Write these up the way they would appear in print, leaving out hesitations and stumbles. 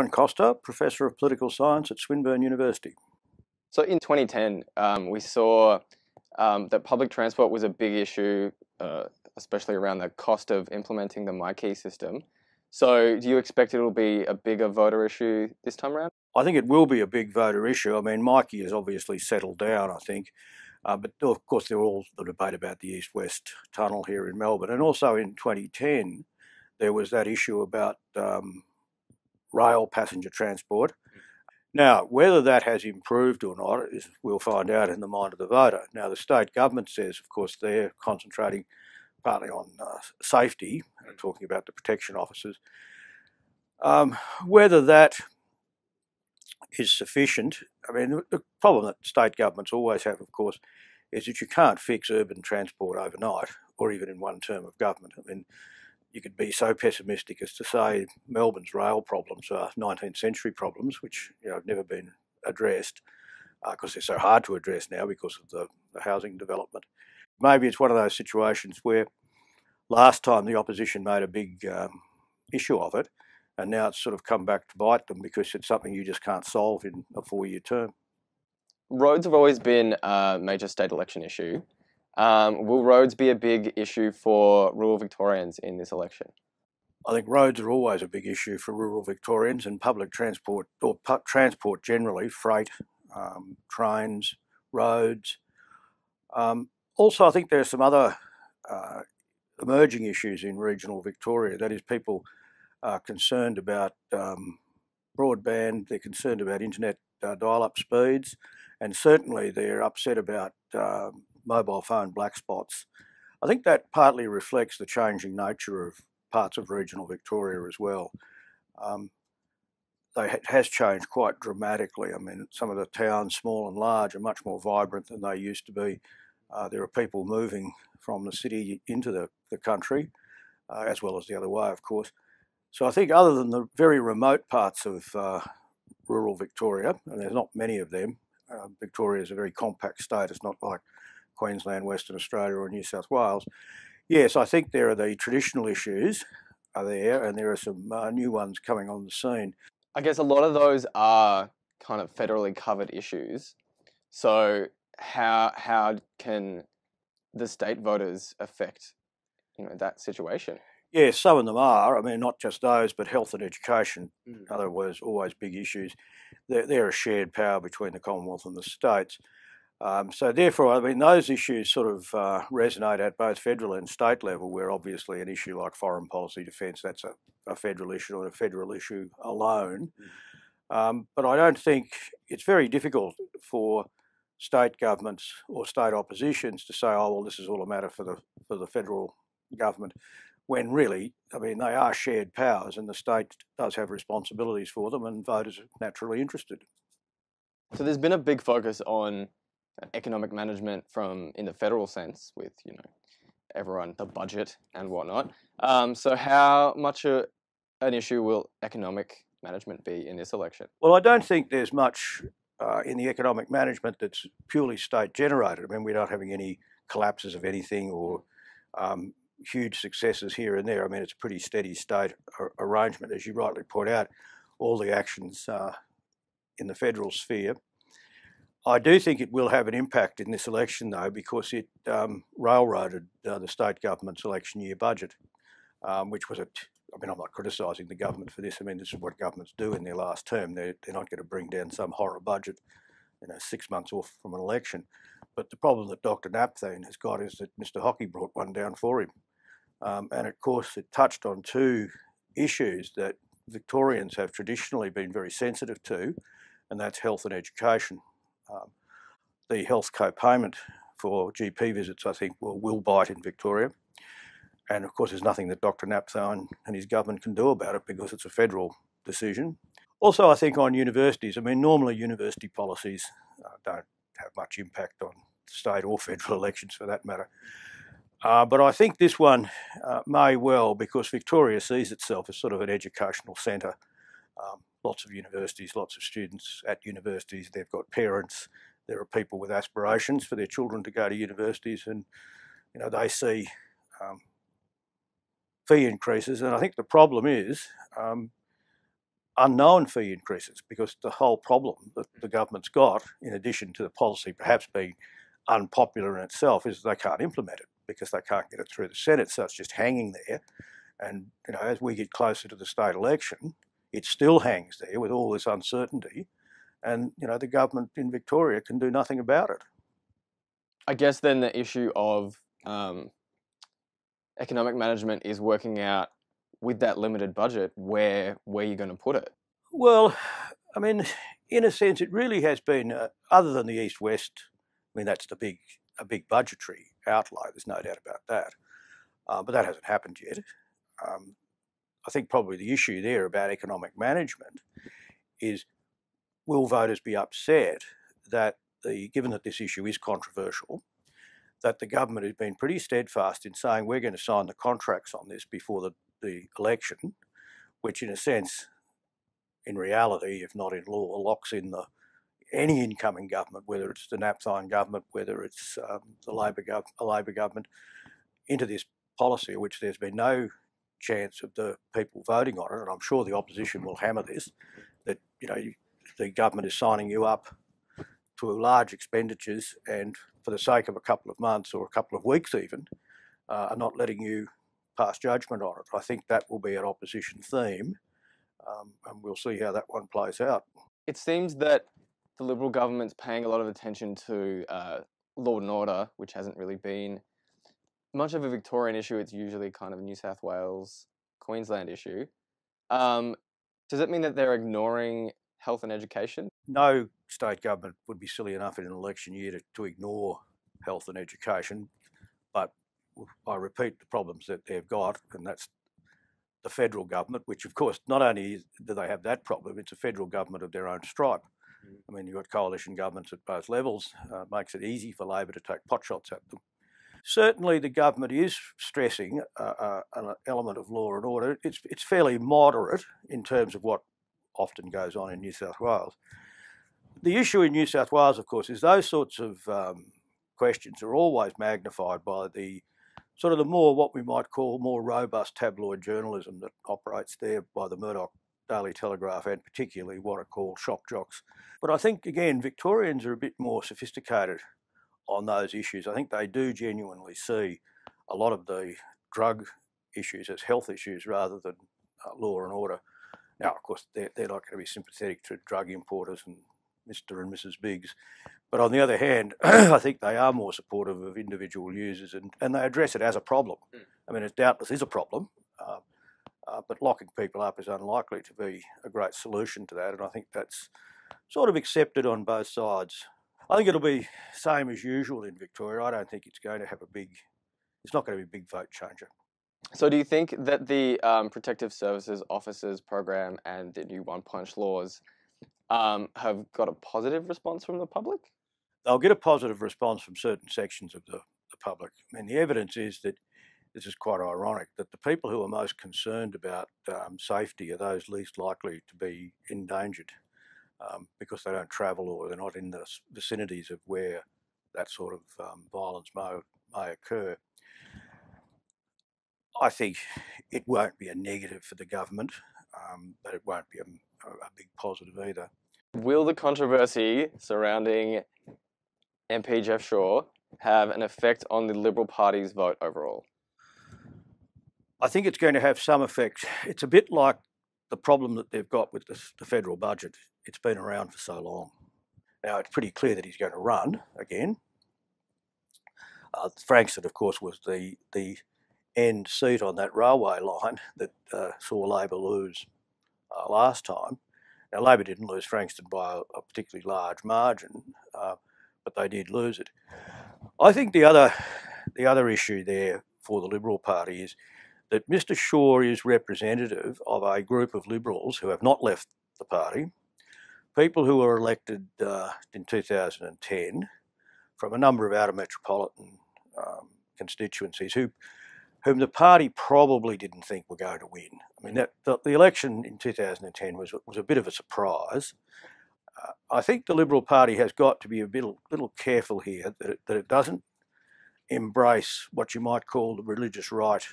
Brian Costar, Professor of Political Science at Swinburne University. So in 2010, we saw that public transport was a big issue, especially around the cost of implementing the MyKey system. So do you expect it will be a bigger voter issue this time around? I think it will be a big voter issue. I mean, MyKey has obviously settled down, I think. But of course, there was all the debate about the East-West tunnel here in Melbourne. And also in 2010, there was that issue about rail passenger transport. Now, whether that has improved or not, we'll find out in the mind of the voter. Now, the state government says, of course, they're concentrating partly on safety, talking about the protection officers. Whether that is sufficient, I mean, the problem that state governments always have, of course, is that you can't fix urban transport overnight or even in one term of government. I mean, you could be so pessimistic as to say Melbourne's rail problems are 19th century problems, which have never been addressed because they're so hard to address now because of the housing development. Maybe it's one of those situations where last time the opposition made a big issue of it, and now it's sort of come back to bite them because it's something you just can't solve in a 4-year term. Roads have always been a major state election issue. Will roads be a big issue for rural Victorians in this election? I think roads are always a big issue for rural Victorians, and public transport, or transport generally, freight, trains, roads. Also, I think there are some other emerging issues in regional Victoria. That is, people are concerned about broadband, they're concerned about internet dial-up speeds, and certainly they're upset about mobile phone black spots. I think that partly reflects the changing nature of parts of regional Victoria as well. It has changed quite dramatically. I mean, some of the towns, small and large, are much more vibrant than they used to be. There are people moving from the city into the country, as well as the other way, of course. So I think other than the very remote parts of rural Victoria, and there's not many of them, Victoria is a very compact state. It's not like Queensland, Western Australia or New South Wales. Yes, I think there are the traditional issues are there, and there are some new ones coming on the scene. I guess a lot of those are kind of federally covered issues. So how can the state voters affect that situation? Yes, some of them are. I mean, not just those, but health and education, in other words, always big issues. They're a shared power between the Commonwealth and the states. So therefore, I mean, those issues sort of resonate at both federal and state level, where obviously an issue like foreign policy defence, that's a federal issue and a federal issue alone. But I don't think it's very difficult for state governments or state oppositions to say, oh, well, this is all a matter for the federal government, when really, I mean, they are shared powers and the state does have responsibilities for them and voters are naturally interested. So there's been a big focus on economic management in the federal sense with, everyone, the budget and whatnot. So how much an issue will economic management be in this election? Well, I don't think there's much in the economic management that's purely state generated. I mean, we're not having any collapses of anything or huge successes here and there. I mean, it's a pretty steady state arrangement, as you rightly point out, all the actions in the federal sphere. I do think it will have an impact in this election, though, because it railroaded the state government's election year budget, which was I mean, I'm not criticising the government for this. I mean, this is what governments do in their last term. They're not going to bring down some horror budget, 6 months off from an election. But the problem that Dr Napthine has got is that Mr Hockey brought one down for him. And of course, it touched on two issues that Victorians have traditionally been very sensitive to, and that's health and education. The health co-payment for GP visits, I think, will bite in Victoria. And of course, there's nothing that Dr Napthine and his government can do about it because it's a federal decision. Also, I think on universities, I mean, normally university policies don't have much impact on state or federal elections for that matter. But I think this one may well, because Victoria sees itself as sort of an educational centre. Lots of universities, lots of students at universities, they've got parents, there are people with aspirations for their children to go to universities, and they see fee increases. And I think the problem is unknown fee increases, because the whole problem that the government's got, in addition to the policy perhaps being unpopular in itself, is they can't implement it because they can't get it through the Senate, so it's just hanging there. And as we get closer to the state election, it still hangs there with all this uncertainty, and the government in Victoria can do nothing about it. I guess then the issue of economic management is working out with that limited budget where you're going to put it. Well, I mean, in a sense, it really has been, other than the East-West, I mean, that's a big budgetary outlay, there's no doubt about that. But that hasn't happened yet. I think probably the issue there about economic management is, will voters be upset that given that this issue is controversial, that the government has been pretty steadfast in saying we're going to sign the contracts on this before the election, which in a sense, in reality, if not in law, locks in any incoming government, whether it's the Napthine government, whether it's a Labor government, into this policy, which there's been no chance of the people voting on it. And I'm sure the opposition will hammer this, that the government is signing you up to large expenditures, and for the sake of a couple of months or a couple of weeks even, are not letting you pass judgment on it. I think that will be an opposition theme, and we'll see how that one plays out. It seems that the Liberal government's paying a lot of attention to law and order, which hasn't really been much of a Victorian issue. It's usually kind of a New South Wales, Queensland issue. Does it mean that they're ignoring health and education? No state government would be silly enough in an election year to ignore health and education, but I repeat the problems that they've got, and that's the federal government, which of course not only do they have that problem, it's a federal government of their own stripe. I mean, you've got coalition governments at both levels, makes it easy for Labor to take potshots at them. Certainly the government is stressing an element of law and order. It's fairly moderate in terms of what often goes on in New South Wales. The issue in New South Wales, of course, is those sorts of questions are always magnified by the sort of the more, what we might call, more robust tabloid journalism that operates there by the Murdoch Daily Telegraph, and particularly what are called shock jocks. But I think, again, Victorians are a bit more sophisticated on those issues. I think they do genuinely see a lot of the drug issues as health issues rather than law and order. Now, of course, they're not going to be sympathetic to drug importers and Mr. and Mrs. Biggs. But on the other hand, I think they are more supportive of individual users, and they address it as a problem. I mean, it doubtless is a problem, but locking people up is unlikely to be a great solution to that, and I think that's sort of accepted on both sides. I think it'll be same as usual in Victoria. I don't think it's going to have it's not going to be a big vote changer. So do you think that the Protective Services Officers program and the new one-punch laws have got a positive response from the public? They'll get a positive response from certain sections of the public. I mean, the evidence is that, this is quite ironic, that the people who are most concerned about safety are those least likely to be endangered because they don't travel or they're not in the vicinities of where that sort of violence may occur. I think it won't be a negative for the government, but it won't be a big positive either. Will the controversy surrounding MP Jeff Shaw have an effect on the Liberal Party's vote overall? I think it's going to have some effect. It's a bit like the problem that they've got with the federal budget. It's been around for so long. Now, it's pretty clear that he's going to run again. Frankston, of course, was the end seat on that railway line that saw Labor lose last time. Now, Labor didn't lose Frankston by a particularly large margin, but they did lose it. I think the other issue there for the Liberal Party is that Mr Shaw is representative of a group of Liberals who have not left the party, people who were elected in 2010 from a number of outer metropolitan constituencies whom the party probably didn't think were going to win. I mean, the election in 2010 was a bit of a surprise. I think the Liberal Party has got to be a little careful here that it doesn't embrace what you might call the religious right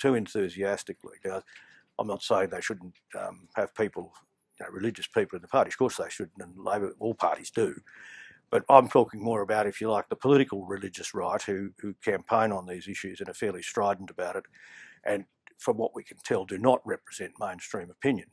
too enthusiastically. Now, I'm not saying they shouldn't have people religious people in the party. Of course they should, and Labor, all parties do. But I'm talking more about, if you like, the political religious right who campaign on these issues and are fairly strident about it, and from what we can tell, do not represent mainstream opinion.